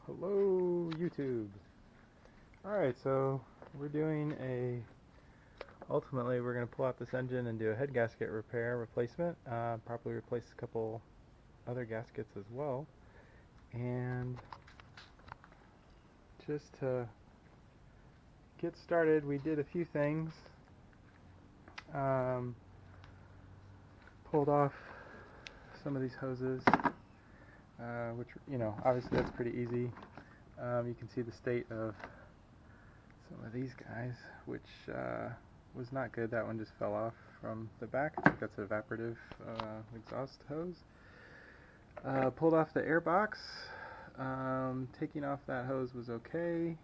Hello YouTube. Alright, so ultimately we're going to pull out this engine and do a head gasket replacement, probably replace a couple other gaskets as well, and just to get started we did a few things. Pulled off some of these hoses, which, obviously that's pretty easy. You can see the state of some of these guys, which was not good. That one just fell off from the back. I think that's an evaporative exhaust hose. Pulled off the air box. Taking off that hose was okay.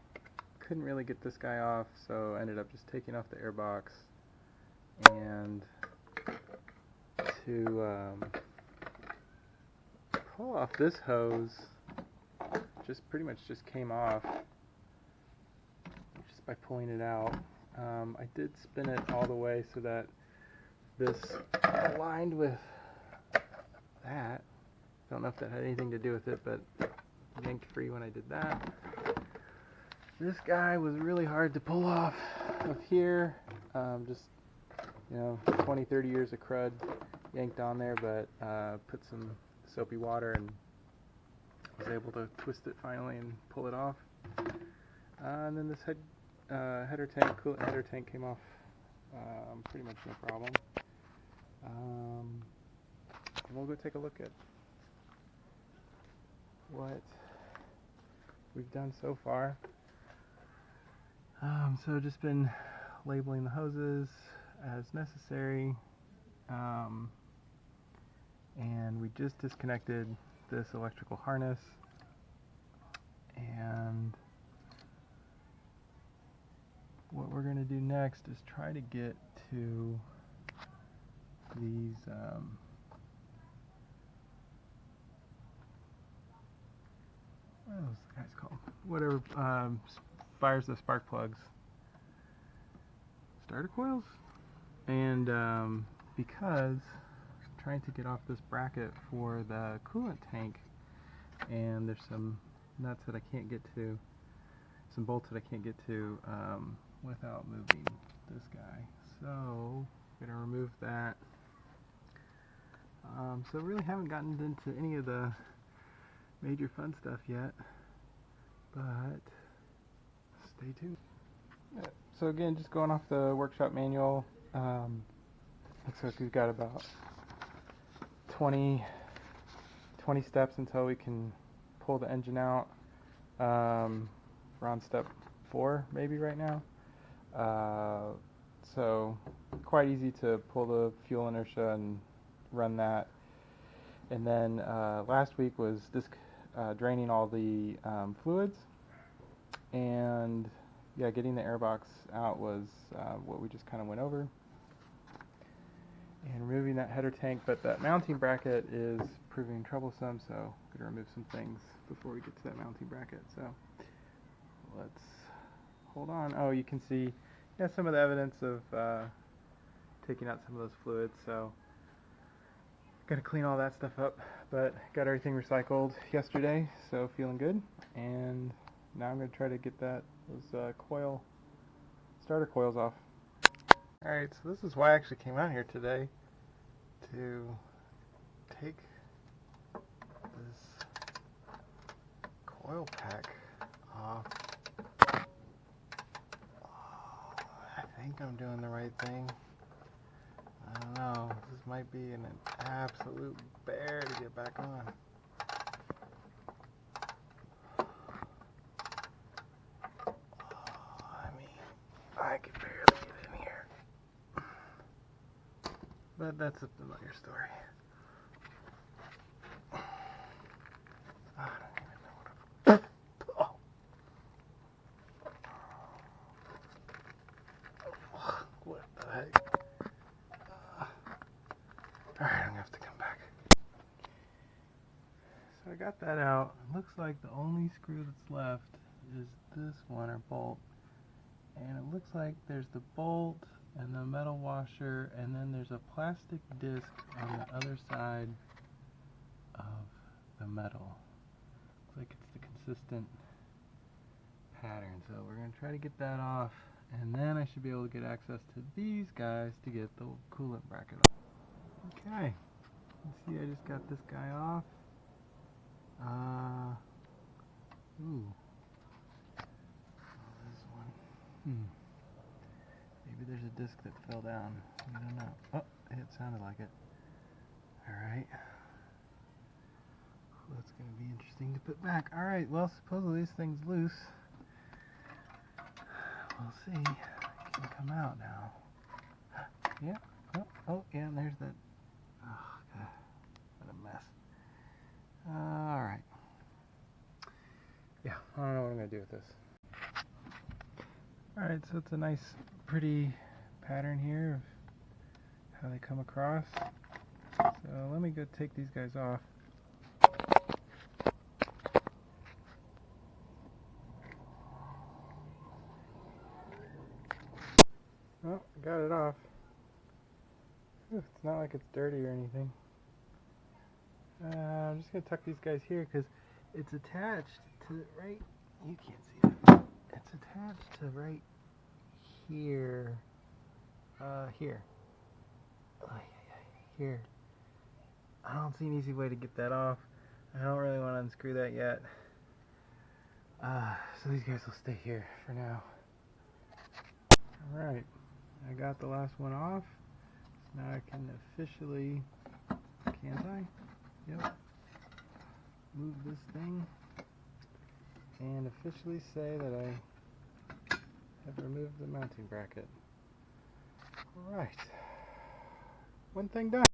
Couldn't really get this guy off, so ended up just taking off the air box. And to pull off this hose, pretty much came off just by pulling it out. I did spin it all the way so that this aligned with that. Don't know if that had anything to do with it, but yanked free when I did that. This guy was really hard to pull off of here. 20-30 years of crud yanked on there, but put some soapy water and was able to twist it finally and pull it off. And then this coolant header tank came off pretty much no problem. We'll go take a look at what we've done so far. So just been labeling the hoses as necessary, and we just disconnected this electrical harness, and what we're going to do next is try to get to these what are those guys called? Whatever fires the spark plugs. Starter coils? And because I'm trying to get off this bracket for the coolant tank, and there's some nuts that I can't get to, some bolts that I can't get to without moving this guy. So I'm going to remove that. So really haven't gotten into any of the major fun stuff yet, but stay tuned. So again, just going off the workshop manual, looks like we've got about 20 steps until we can pull the engine out. We're on step 4 maybe right now. So quite easy to pull the fuel inertia and run that. And then last week was draining all the fluids, and yeah, getting the airbox out was what we just kind of went over, and removing that header tank. But that mounting bracket is proving troublesome, so I'm going to remove some things before we get to that mounting bracket. So let's hold on. Oh, you can see some of the evidence of taking out some of those fluids, so got to clean all that stuff up, but got everything recycled yesterday, so feeling good. And now I'm going to try to get those starter coils off. Alright, so this is why I actually came out here today, to take this coil pack off. I think I'm doing the right thing. I don't know, this might be an absolute bear to get back on. I could barely get in here. But that's a familiar story. I don't even know what the heck? Alright, I'm gonna have to come back. So I got that out. It looks like the only screw that's left is this one, or bolt. And it looks like there's the bolt and the metal washer, and then there's a plastic disc on the other side of the metal. Looks like it's the consistent pattern. So we're going to try to get that off, and then I should be able to get access to these guys to get the coolant bracket off. Okay, you see I just got this guy off. Ooh. Oh, this one. Maybe there's a disc that fell down. I don't know. Oh, it sounded like it. Alright. That's going to be interesting to put back. Alright, well, supposedly this thing's loose. We'll see. It can come out now. Yeah. Oh, yeah, and there's that. Oh, God. What a mess. Alright. Yeah, I don't know what I'm going to do with this. Alright, so it's a nice, pretty pattern here of how they come across. So let me go take these guys off. Oh, I got it off. It's not like it's dirty or anything. I'm just going to tuck these guys here because it's attached to right, you can't see it. It's attached to right here. Here. Here. I don't see an easy way to get that off. I don't really want to unscrew that yet. So these guys will stay here for now. Alright, I got the last one off. So now I can officially, can't I? Yep. Move this thing and officially say that I have removed the mounting bracket. Alright. One thing done.